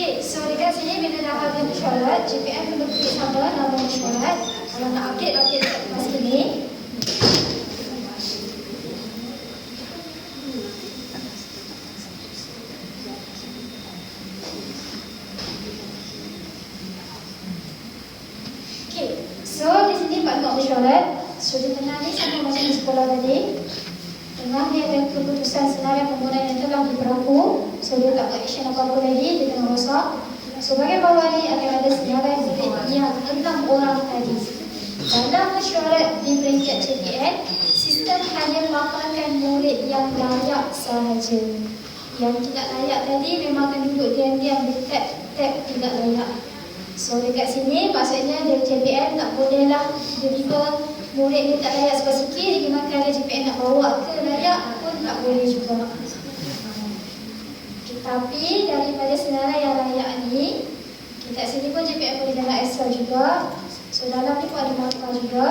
Okey, so dekat sini bila dah ada mesyuarat, JPM perlu klik sama nama mesyuarat. Kalau nak update dekat kelas ini. Okey, so di sini Pak Nok mesyuarat. So di tengah ni sama macam di sekolah tadi. Tengah ni ada keputusan senarai pembunuhan yang telah berlaku. So dia tak buat action apa-apa lagi, dia tengah rosak. So bahagian bawah ni akan ada senarai murid yang 6 orang tadi. Dalam mesyuarat di peringkat JPN, sistem hanya paparkan murid yang layak sahaja. Yang tidak layak tadi memang akan duduk diam-diam di tab tidak layak. So dekat sini maksudnya dari JPN tak bolehlah tiba-tiba murid ni tak layak sikit-sikit digunakan dari JPN nak bawa ke layak pun tak boleh juga. Tapi daripada senarai yang layak ni, kat sini pun JPN boleh jalan extra juga. So dalam ni pun ada markah juga.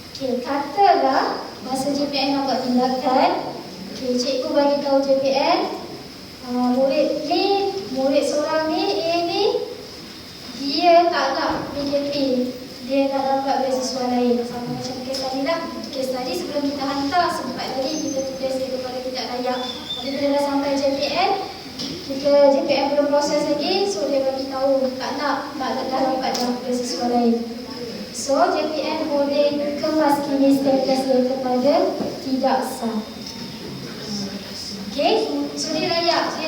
Okey, katalah masa JPN nak buat tindakan, okey, cikgu bagi tahu JPN, murid ni, murid seorang ni, A ni, dia tak nak PKP, dia nak dapat beasiswa lain. Sama macam kes tadi lah. Kes tadi sebelum kita hantar, sempat tadi kita tulis dia kepada tidak layak. Tapi bila dah sampai JPN, JPN belum proses lagi, so dia bagi tahu tak nak dah dapat beasiswa lain. So JPN boleh kemas kini status dia kepada tidak sah. Okay, so dia layak, dia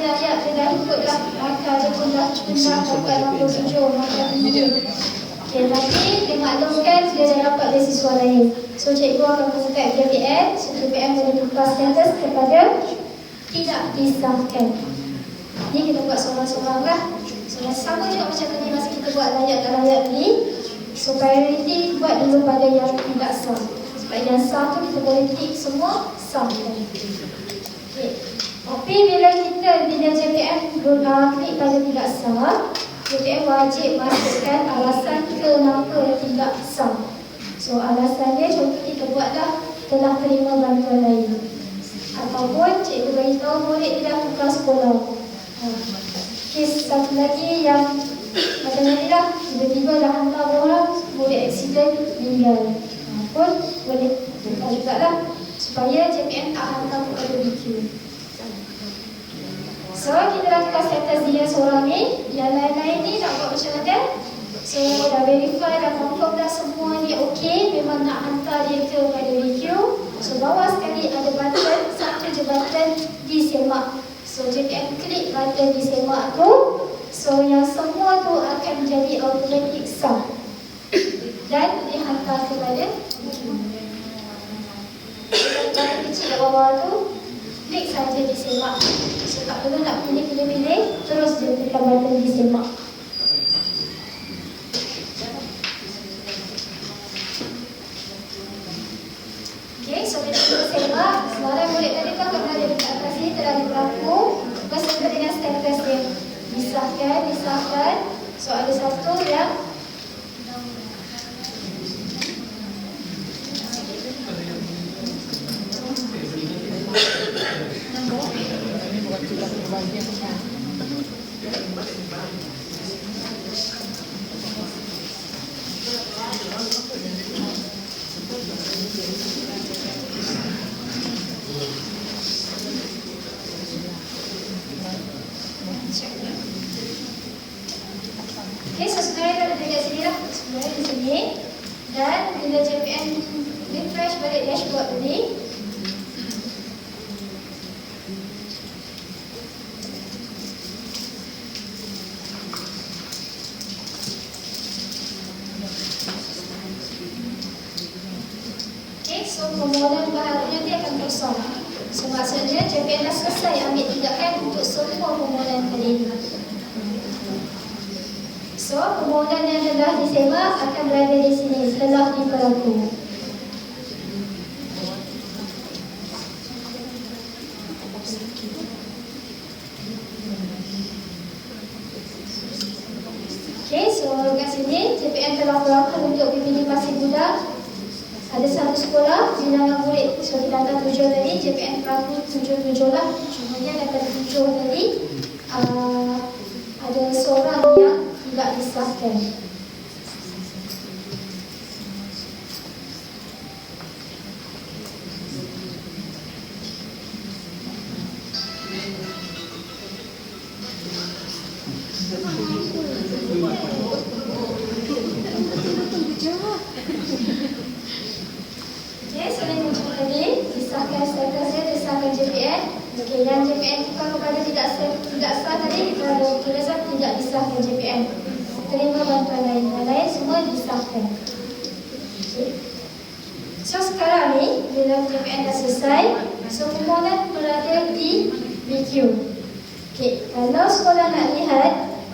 dah ikutlah markah, dia pun dah dapat 67 markah tinggi. Okay, tapi dia maklumkan dia dah dapat beasiswa lain. So cikgu akan mengangkat JPN, so JPN boleh tukar status kepada tidak disahkan. Ni kita buat seorang-seorang lah. So sama juga macam tadi masa kita buat layak tak layak ni. So priority buat dulu pada yang tidak sah. Sebab yang sah tu kita boleh tick semua sah. Okay. Tapi bila JPN klik pada tidak sah, JPN wajib masukkan alasan kenapa tidak sah. So alasan dia contoh kita buatlah telah terima bantuan lain. Ataupun cikgu bagi tahu murid dia dah tukar sekolah. Kes satu lagi yang macam tadi lah, tiba-tiba dah hantar orang, murid aksiden meninggal. Pun boleh tukar jugalah supaya JPN tak hantar kepada BQ. So kita dah tukar status dia seorang ni. Yang lain-lain ni nak buat macam mana? So dah verify, dah confirm dah semua ni okey, memang nak hantar dia kepada BQ. So bawah sekali ada button, satu je button disemak. So JPN klik button disemak tu, so yang semua tu akan menjadi automatic sah dan dihantar kepada button kecil kat bawah tu, klik saja disemak. So tak perlu nak pilih-pilih, terus je tekan button disemak. Okay, so bila kita semak, senarai murid tadi kan berada di atas ni telah berlaku beserta dengan status dia. Disahkan. So ada satu yang okay, so sebenarnya ada dekat sini lah. Sebenarnya di sini. Dan bila JPN refresh balik dashboard tadi, okay, so permohonan baharunya nanti akan kosong. So maksudnya JPN dah selesai ambil tindakan untuk semua permohonan tadi. So, permohonan yang telah disemak akan berada di sini setelah diberlaku. Okay, so kat sini JPN telah berlaku untuk PPD Pasir Gudang. Ada satu sekolah bilangan murid, so kita angkat 7 tadi, JPN berlaku 7 lah. Cuma Kemudian daripada 7 tadi ada seorang yang tidak disahkan. Disahkan statusnya, disahkan JPN. Okey, yang JPN tukar kepada tidak sah tadi kita tuliskan tidak disahkan JPN. Terima bantuan lain, yang lain semua disahkan. Okay. So sekarang ni bila JPN dah selesai, so permohonan berada di BQ. Okey, kalau sekolah nak lihat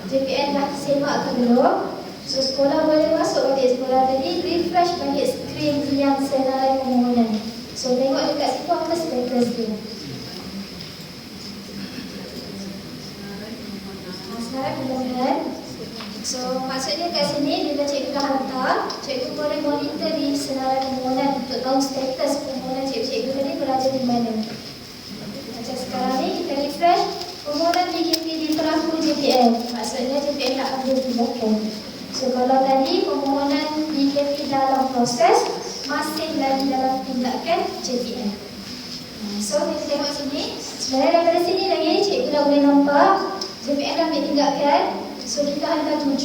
JPN dah semak ke belum, so sekolah boleh masuk balik sekolah tadi, refresh balik skrin yang senarai permohonan. So tengok dekat situ apa status dia. Sekarang permohonan. So maksudnya kat sini bila cikgu dah hantar, cikgu boleh monitor di senarai permohonan untuk tahu status permohonan cikgu tadi berada di mana. Macam sekarang ni kita refresh permohonan BKP di perahu JPN. Maksudnya JPN nak ambil tindakan. So kalau tadi permohonan BKP dalam proses, masih lagi dalam tindakan JPN. So kita tengok sini, sebenarnya daripada sini lagi cikgu dah boleh nampak JPN dah ambil tindakan. So kita hantar 7.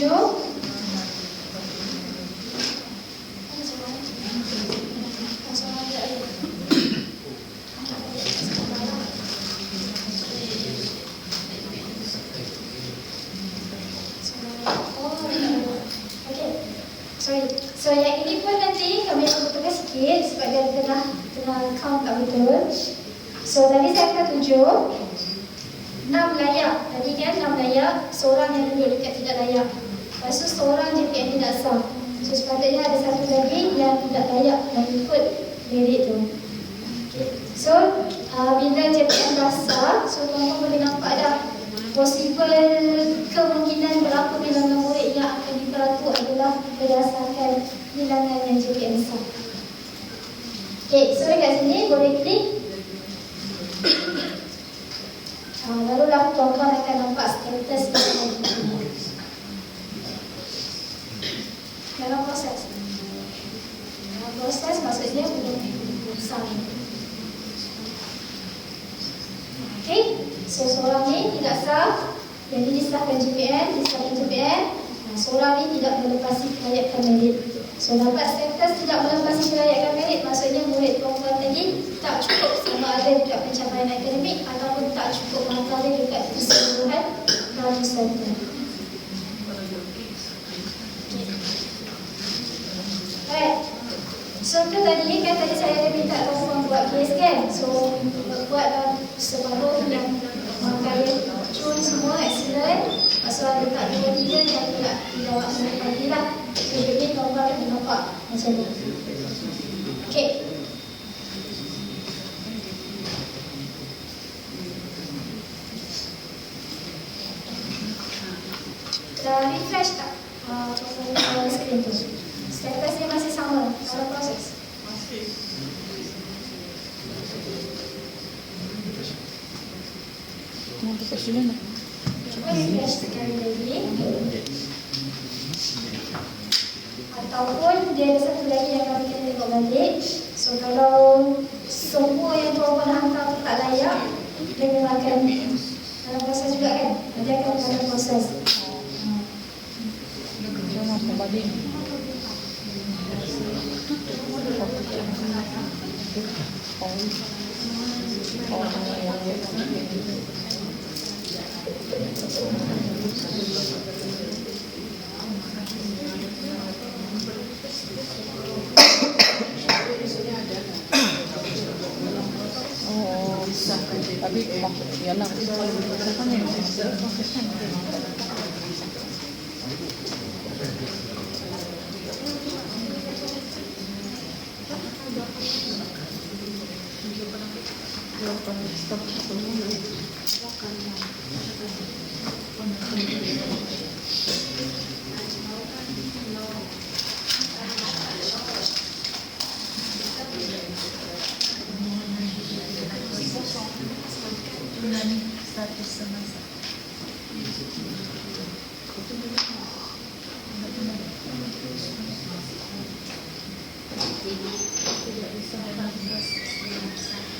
So yang ini pun nanti kami akan betulkan sikit sebab dia tengah count tak betul. So tadi saya angkat 7, 6 layak. Tadi kan 6 layak, seorang yang duduk dekat tidak layak. Lepas tu seorang JPN tidak sah. So sepatutnya ada satu lagi yang tidak layak dan ikut merit tu. Okay. So bila JPN dah sah, so tuan-tuan boleh nampak dah possible kemungkinan berapa bilangan murid yang akan diperatu adalah berdasarkan bilangan yang JPN sah. Okay, so dekat sini boleh klik. Lalulah tuan-tuan akan nampak status dalam proses. Dalam proses maksudnya belum sah. Okay, so seorang ni tidak sah, jadi disahkan JPN, seorang ni tidak melepasi kelayakan merit. So dapat status tidak melepasi kelayakan merit, maksudnya murid perempuan tadi tak cukup sama ada dekat pencapaian akademik ataupun tak cukup mata dia dekat keseluruhan ratusan. Alright. So tu tadi kan tadi saya ada minta tuan-tuan buat case kan. So buatlah separuh yang kaya cun semua excellent. Pasal ada tak 2-3 yang tidak maksud lagi lah. So jadi tuan-tuan akan nampak macam ni. Okay. Dah refresh tak? Tuan-tuan screen tu. Statusnya masih sama dalam proses. Masih. Nanti persilakan. Cuba refresh sekali lagi. Ataupun dia ada satu lagi yang kami kena tengok balik. So kalau semua yang tuan-tuan hantar tu tak layak, dia memang akan dalam proses juga kan? Dia akan dalam proses. Jangan kembali. Tapi ya lah. status semasa.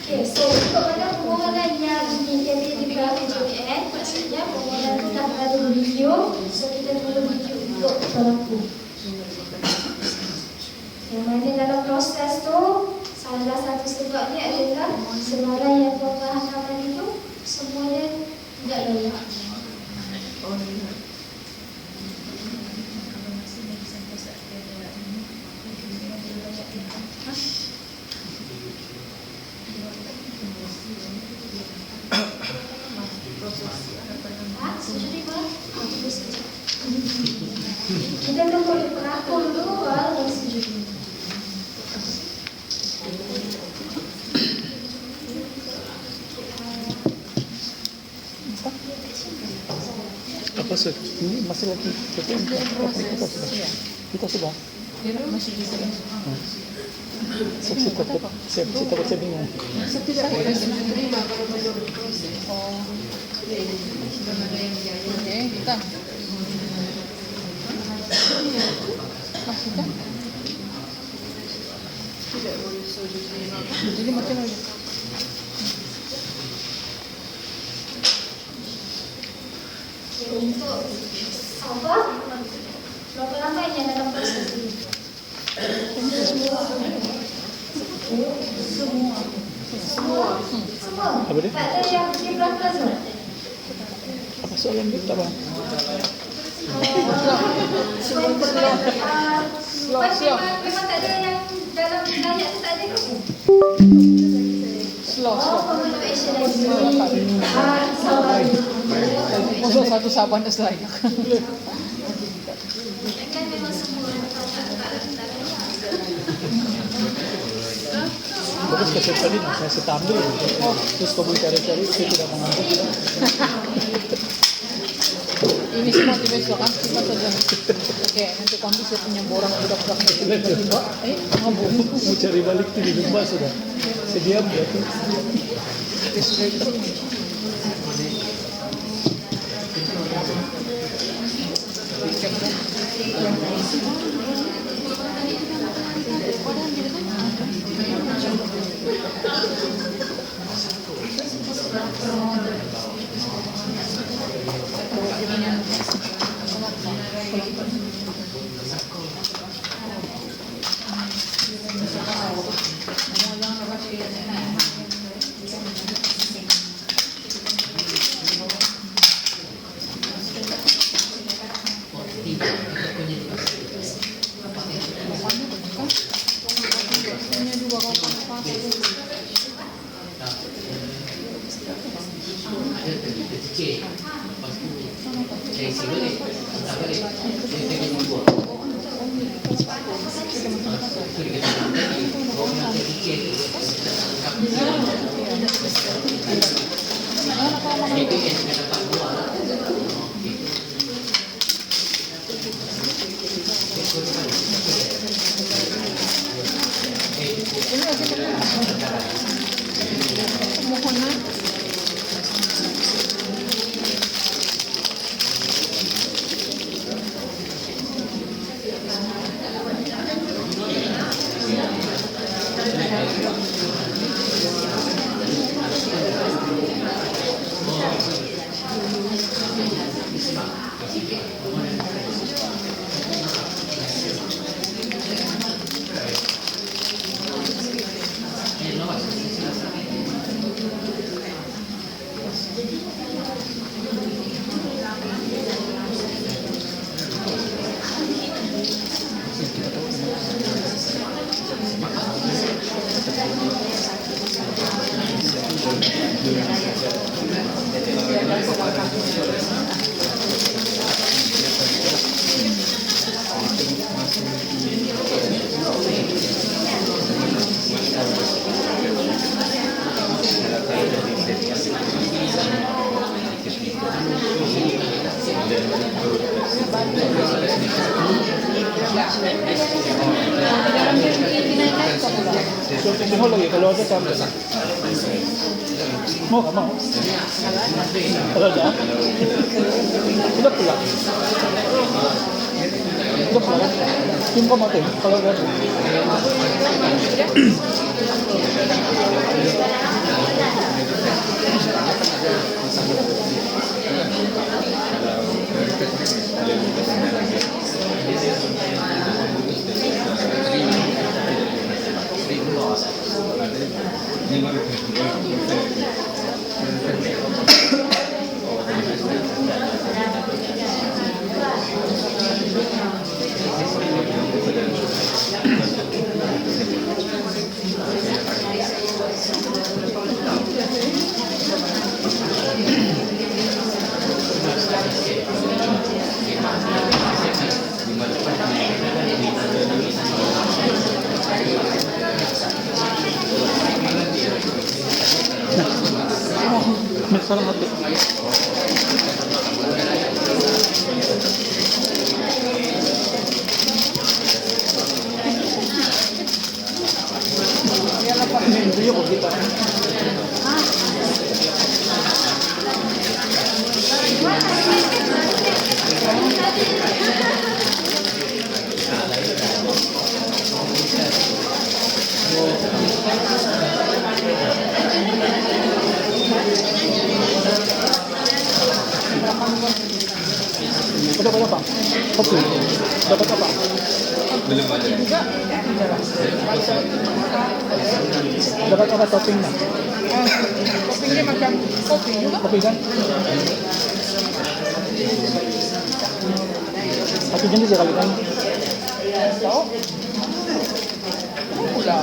Okay, so untuk pada permohonan yang di grafik JPN, maksudnya permohonan itu dah ada video, so kita tunggu video untuk berlaku. Yang mana dalam proses tu, salah satu sebabnya adalah sebarang yang pemahaman itu semuanya tidak layak. Kita tunggu di pelakon dulu baru setuju. Apa sih? Ini masih lagi kita sudah. Masih di sini. Saya takut bingung. Oh. Oke, kita. Kita. Jadi macam mana? Untuk sabar, berapa lama yang dalam proses ini? Semua. Apa dia? Tak ada yang di belakang tu. Apa soalan kita bang? Memang tak ada yang dalam layak tu tak ada ke? Slow. Untuk action lagi. Sabar. Masuk satu saban dah selesai. Kan memang semua tak Bagus kasi tadi saya ambil. Terus kau cari-cari saya tidak mengambil. Ini semua besok kan kita saja. Oke, nanti kami saya punya borang budak-budak tiba-tiba. Ngabur. Mau cari balik tu di rumah sudah. Saya diam berarti. Suruh lagi kalau ada tambah. Mau nggak mau? Kalau udah, udah pulang. Udah pulang. Tim kau mati. Kalau udah. Salah satu. Ini video kok kita. Dapat apa? Kopi. Dapat apa? Belum ada. Dapat apa toppingnya? Toppingnya macam kopi juga. Kopi kan? Satu jenis ya kali kan? Tahu? Pula.